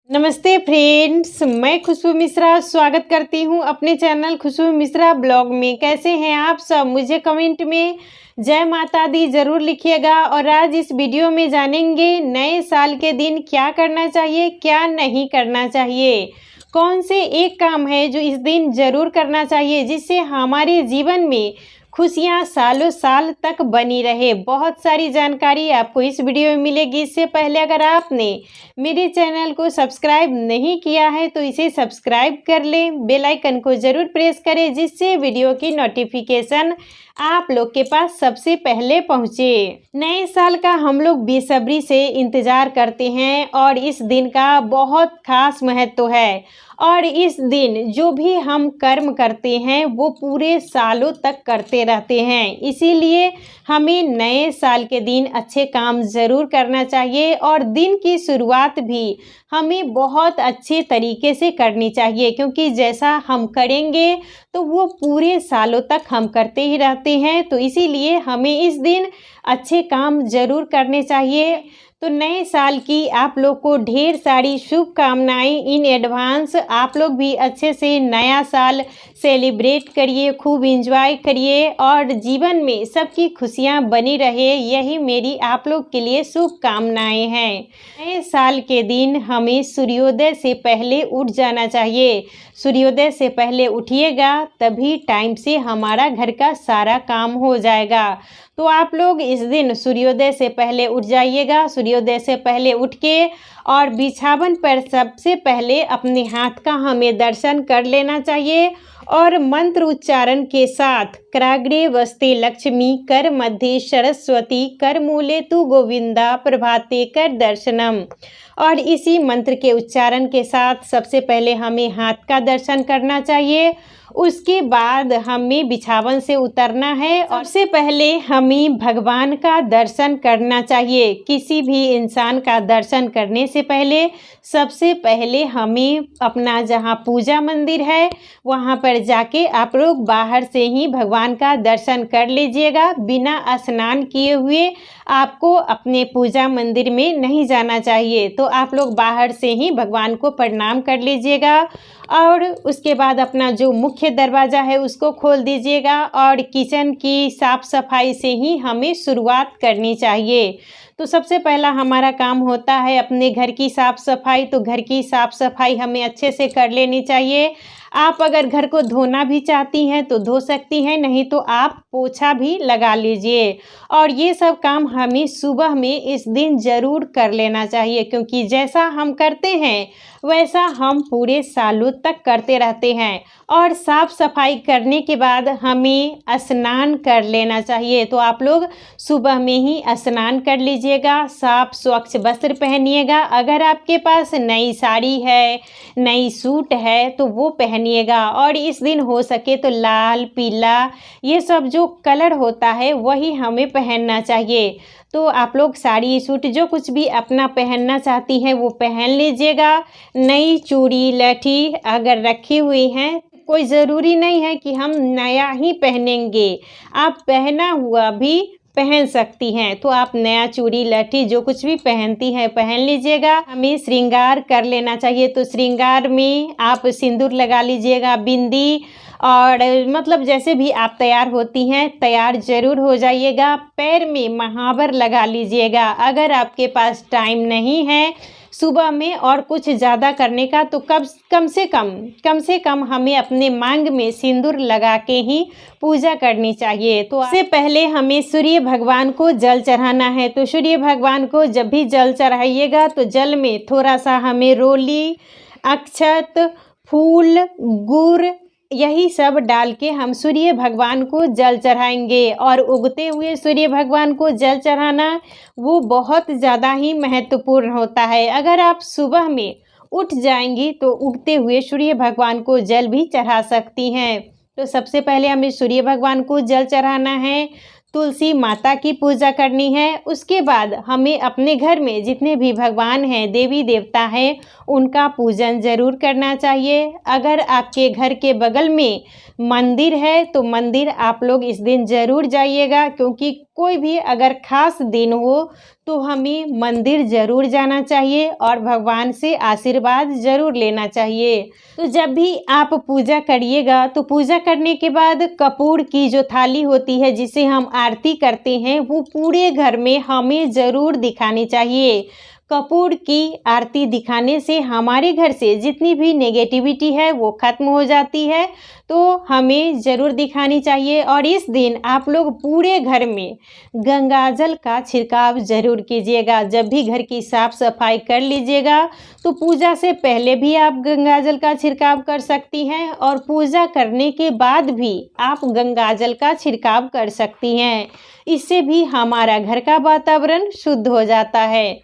नमस्ते फ्रेंड्स, मैं खुशबू मिश्रा स्वागत करती हूं अपने चैनल खुशबू मिश्रा ब्लॉग में। कैसे हैं आप सब? मुझे कमेंट में जय माता दी ज़रूर लिखिएगा। और आज इस वीडियो में जानेंगे नए साल के दिन क्या करना चाहिए, क्या नहीं करना चाहिए। कौन से एक काम है जो इस दिन ज़रूर करना चाहिए जिससे हमारे जीवन में खुशियाँ सालों साल तक बनी रहे। बहुत सारी जानकारी आपको इस वीडियो में मिलेगी। इससे पहले अगर आपने मेरे चैनल को सब्सक्राइब नहीं किया है तो इसे सब्सक्राइब कर लें, बेल आइकन को ज़रूर प्रेस करें जिससे वीडियो की नोटिफिकेशन आप लोग के पास सबसे पहले पहुँचे। नए साल का हम लोग बेसब्री से इंतज़ार करते हैं और इस दिन का बहुत खास महत्व है। और इस दिन जो भी हम कर्म करते हैं वो पूरे सालों तक करते रहते हैं। इसीलिए हमें नए साल के दिन अच्छे काम ज़रूर करना चाहिए और दिन की शुरुआत भी हमें बहुत अच्छे तरीके से करनी चाहिए, क्योंकि जैसा हम करेंगे तो वो पूरे सालों तक हम करते ही रहते हैं। तो इसीलिए हमें इस दिन अच्छे काम ज़रूर करने चाहिए। तो नए साल की आप लोग को ढेर सारी शुभकामनाएं इन एडवांस। आप लोग भी अच्छे से नया साल सेलिब्रेट करिए, खूब एंजॉय करिए और जीवन में सबकी खुशियां बनी रहे, यही मेरी आप लोग के लिए शुभकामनाएं हैं। नए साल के दिन हमें सूर्योदय से पहले उठ जाना चाहिए। सूर्योदय से पहले उठिएगा तभी टाइम से हमारा घर का सारा काम हो जाएगा। तो आप लोग इस दिन सूर्योदय से पहले उठ जाइएगा। सूर्योदय से पहले उठ के और बिछावन पर सबसे पहले अपने हाथ का हमें दर्शन कर लेना चाहिए और मंत्र उच्चारण के साथ कराग्रे वस्ते लक्ष्मी कर मध्य सरस्वती कर मूले तु गोविंदा प्रभाते कर दर्शनम। और इसी मंत्र के उच्चारण के साथ सबसे पहले हमें हाथ का दर्शन करना चाहिए। उसके बाद हमें बिछावन से उतरना है और सबसे पहले हमें भगवान का दर्शन करना चाहिए। किसी भी इंसान का दर्शन करने से पहले सबसे पहले हमें अपना जहाँ पूजा मंदिर है वहाँ पर जाके आप लोग बाहर से ही भगवान का दर्शन कर लीजिएगा। बिना स्नान किए हुए आपको अपने पूजा मंदिर में नहीं जाना चाहिए। तो आप लोग बाहर से ही भगवान को प्रणाम कर लीजिएगा और उसके बाद अपना जो मुख्य दरवाज़ा है उसको खोल दीजिएगा और किचन की साफ़ सफाई से ही हमें शुरुआत करनी चाहिए। तो सबसे पहला हमारा काम होता है अपने घर की साफ़ सफाई। तो घर की साफ़ सफाई हमें अच्छे से कर लेनी चाहिए। आप अगर घर को धोना भी चाहती हैं तो धो सकती हैं, नहीं तो आप पोछा भी लगा लीजिए। और ये सब काम हमें सुबह में इस दिन ज़रूर कर लेना चाहिए, क्योंकि जैसा हम करते हैं वैसा हम पूरे सालों तक करते रहते हैं। और साफ़ सफाई करने के बाद हमें स्नान कर लेना चाहिए। तो आप लोग सुबह में ही स्नान कर लीजिएगा, साफ़ स्वच्छ वस्त्र पहनिएगा। अगर आपके पास नई साड़ी है, नई सूट है तो वो पहनिएगा। और इस दिन हो सके तो लाल, पीला, ये सब जो कलर होता है वही हमें पहनना चाहिए। तो आप लोग साड़ी, सूट जो कुछ भी अपना पहनना चाहती हैं वो पहन लीजिएगा। नई चूड़ी, लठी अगर रखी हुई हैं, कोई ज़रूरी नहीं है कि हम नया ही पहनेंगे, आप पहना हुआ भी पहन सकती हैं। तो आप नया चूड़ी, लठी जो कुछ भी पहनती हैं पहन लीजिएगा। हमें श्रृंगार कर लेना चाहिए। तो श्रृंगार में आप सिंदूर लगा लीजिएगा, बिंदी, और मतलब जैसे भी आप तैयार होती हैं तैयार ज़रूर हो जाइएगा। पैर में महावर लगा लीजिएगा। अगर आपके पास टाइम नहीं है सुबह में और कुछ ज़्यादा करने का तो कम से कम हमें अपने मांग में सिंदूर लगा के ही पूजा करनी चाहिए। तो इससे पहले हमें सूर्य भगवान को जल चढ़ाना है। तो सूर्य भगवान को जब भी जल चढ़ाइएगा तो जल में थोड़ा सा हमें रोली, अक्षत, फूल, गुड़, यही सब डाल के हम सूर्य भगवान को जल चढ़ाएंगे। और उगते हुए सूर्य भगवान को जल चढ़ाना वो बहुत ज़्यादा ही महत्वपूर्ण होता है। अगर आप सुबह में उठ जाएंगी तो उगते हुए सूर्य भगवान को जल भी चढ़ा सकती हैं। तो सबसे पहले हमें सूर्य भगवान को जल चढ़ाना है, तुलसी माता की पूजा करनी है। उसके बाद हमें अपने घर में जितने भी भगवान हैं, देवी देवता हैं, उनका पूजन ज़रूर करना चाहिए। अगर आपके घर के बगल में मंदिर है तो मंदिर आप लोग इस दिन ज़रूर जाइएगा, क्योंकि कोई भी अगर खास दिन हो तो हमें मंदिर ज़रूर जाना चाहिए और भगवान से आशीर्वाद ज़रूर लेना चाहिए। तो जब भी आप पूजा करिएगा तो पूजा करने के बाद कपूर की जो थाली होती है जिसे हम आरती करते हैं वो पूरे घर में हमें ज़रूर दिखानी चाहिए। कपूर की आरती दिखाने से हमारे घर से जितनी भी नेगेटिविटी है वो ख़त्म हो जाती है, तो हमें ज़रूर दिखानी चाहिए। और इस दिन आप लोग पूरे घर में गंगाजल का छिड़काव ज़रूर कीजिएगा। जब भी घर की साफ़ सफाई कर लीजिएगा तो पूजा से पहले भी आप गंगाजल का छिड़काव कर सकती हैं और पूजा करने के बाद भी आप गंगाजल का छिड़काव कर सकती हैं। इससे भी हमारा घर का वातावरण शुद्ध हो जाता है।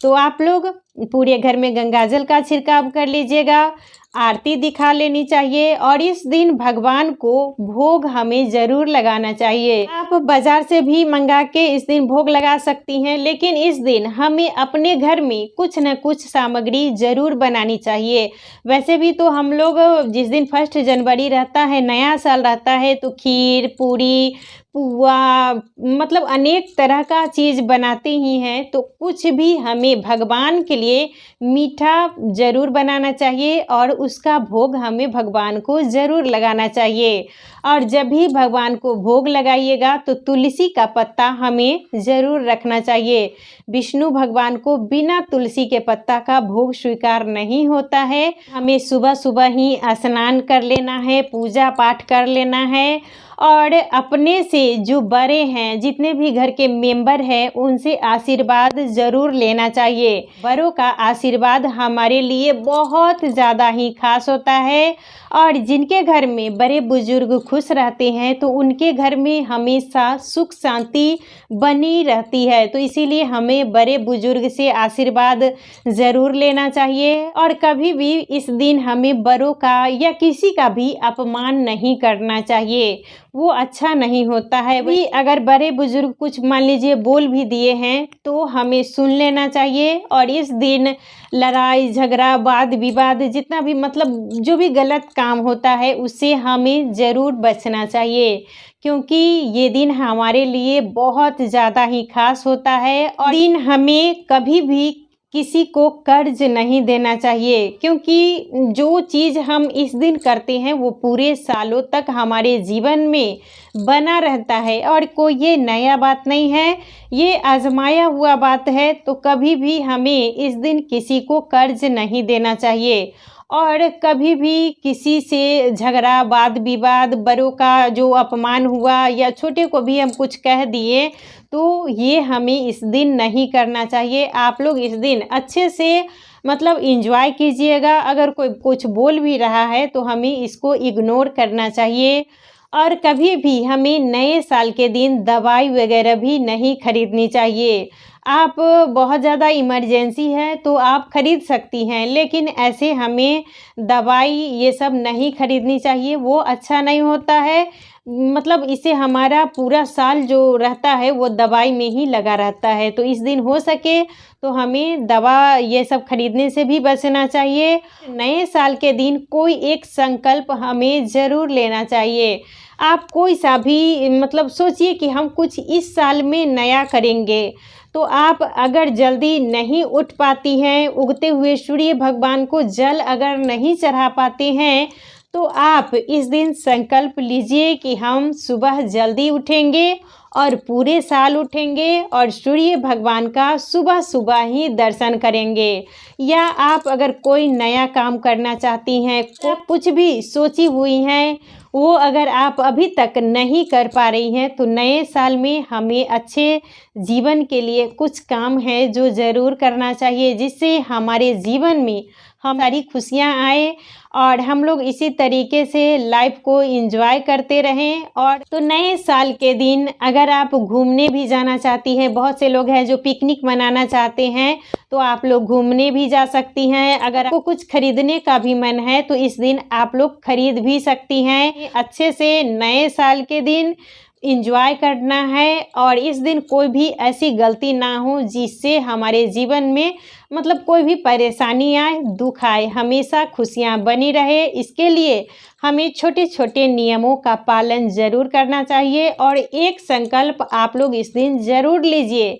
तो आप लोग पूरे घर में गंगाजल का छिड़काव कर लीजिएगा, आरती दिखा लेनी चाहिए और इस दिन भगवान को भोग हमें ज़रूर लगाना चाहिए। आप बाज़ार से भी मंगा के इस दिन भोग लगा सकती हैं, लेकिन इस दिन हमें अपने घर में कुछ न कुछ सामग्री ज़रूर बनानी चाहिए। वैसे भी तो हम लोग जिस दिन 1 जनवरी रहता है, नया साल रहता है, तो खीर, पूरी, पुआ मतलब अनेक तरह का चीज़ बनाते ही हैं। तो कुछ भी हमें भगवान के लिए मीठा ज़रूर बनाना चाहिए और उसका भोग हमें भगवान को ज़रूर लगाना चाहिए। और जब भी भगवान को भोग लगाइएगा तो तुलसी का पत्ता हमें ज़रूर रखना चाहिए। विष्णु भगवान को बिना तुलसी के पत्ता का भोग स्वीकार नहीं होता है। हमें सुबह सुबह ही स्नान कर लेना है, पूजा पाठ कर लेना है और अपने से जो बड़े हैं, जितने भी घर के मेंबर हैं, उनसे आशीर्वाद ज़रूर लेना चाहिए। बड़ों का आशीर्वाद हमारे लिए बहुत ज़्यादा ही खास होता है और जिनके घर में बड़े बुजुर्ग खुश रहते हैं तो उनके घर में हमेशा सुख शांति बनी रहती है। तो इसीलिए हमें बड़े बुजुर्ग से आशीर्वाद ज़रूर लेना चाहिए और कभी भी इस दिन हमें बड़ों का या किसी का भी अपमान नहीं करना चाहिए, वो अच्छा नहीं होता है। भी अगर बड़े बुजुर्ग कुछ मान लीजिए बोल भी दिए हैं तो हमें सुन लेना चाहिए और इस दिन लड़ाई झगड़ा वाद विवाद जितना भी मतलब जो भी गलत काम होता है उससे हमें ज़रूर बचना चाहिए, क्योंकि ये दिन हमारे लिए बहुत ज़्यादा ही खास होता है। और दिन हमें कभी भी किसी को कर्ज नहीं देना चाहिए, क्योंकि जो चीज़ हम इस दिन करते हैं वो पूरे सालों तक हमारे जीवन में बना रहता है और कोई ये नया बात नहीं है, ये आजमाया हुआ बात है। तो कभी भी हमें इस दिन किसी को कर्ज नहीं देना चाहिए और कभी भी किसी से झगड़ा वाद विवाद, बड़ों का जो अपमान हुआ या छोटे को भी हम कुछ कह दिए तो ये हमें इस दिन नहीं करना चाहिए। आप लोग इस दिन अच्छे से मतलब एंजॉय कीजिएगा। अगर कोई कुछ बोल भी रहा है तो हमें इसको इग्नोर करना चाहिए और कभी भी हमें नए साल के दिन दवाई वगैरह भी नहीं खरीदनी चाहिए। आप बहुत ज़्यादा इमरजेंसी है तो आप खरीद सकती हैं, लेकिन ऐसे हमें दवाई ये सब नहीं खरीदनी चाहिए, वो अच्छा नहीं होता है। मतलब इससे हमारा पूरा साल जो रहता है वो दवाई में ही लगा रहता है। तो इस दिन हो सके तो हमें दवा ये सब खरीदने से भी बचना चाहिए। नए साल के दिन कोई एक संकल्प हमें ज़रूर लेना चाहिए। आप कोई सा भी मतलब सोचिए कि हम कुछ इस साल में नया करेंगे। तो आप अगर जल्दी नहीं उठ पाती हैं, उगते हुए सूर्य भगवान को जल अगर नहीं चढ़ा पाते हैं तो आप इस दिन संकल्प लीजिए कि हम सुबह जल्दी उठेंगे और पूरे साल उठेंगे और सूर्य भगवान का सुबह सुबह ही दर्शन करेंगे। या आप अगर कोई नया काम करना चाहती हैं, कुछ भी सोची हुई हैं, वो अगर आप अभी तक नहीं कर पा रही हैं तो नए साल में हमें अच्छे जीवन के लिए कुछ काम है जो ज़रूर करना चाहिए, जिससे हमारे जीवन में हमारी खुशियाँ आए और हम लोग इसी तरीके से लाइफ को एंजॉय करते रहें। और तो नए साल के दिन अगर आप घूमने भी जाना चाहती हैं, बहुत से लोग हैं जो पिकनिक मनाना चाहते हैं, तो आप लोग घूमने भी जा सकती हैं। अगर आपको कुछ खरीदने का भी मन है तो इस दिन आप लोग खरीद भी सकती हैं। अच्छे से नए साल के दिन एंजॉय करना है और इस दिन कोई भी ऐसी गलती ना हो जिससे हमारे जीवन में मतलब कोई भी परेशानी आए, दुख आए, हमेशा खुशियाँ बनी रहे। इसके लिए हमें छोटे छोटे नियमों का पालन ज़रूर करना चाहिए और एक संकल्प आप लोग इस दिन ज़रूर लीजिए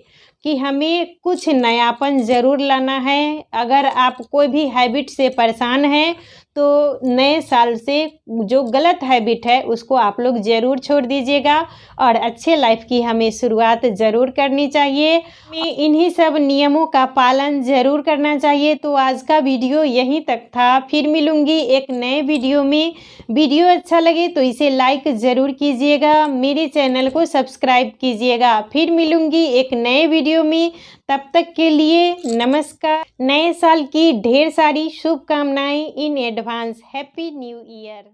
कि हमें कुछ नयापन ज़रूर लाना है। अगर आप कोई भी हैबिट से परेशान हैं तो नए साल से जो गलत हैबिट है उसको आप लोग ज़रूर छोड़ दीजिएगा और अच्छे लाइफ की हमें शुरुआत ज़रूर करनी चाहिए। हमें इन्हीं सब नियमों का पालन ज़रूर करना चाहिए। तो आज का वीडियो यहीं तक था, फिर मिलूँगी एक नए वीडियो में। वीडियो अच्छा लगे तो इसे लाइक ज़रूर कीजिएगा, मेरे चैनल को सब्सक्राइब कीजिएगा। फिर मिलूँगी एक नए वीडियो में, तब तक के लिए नमस्कार। नए साल की ढेर सारी शुभकामनाएं in advance. Happy new year.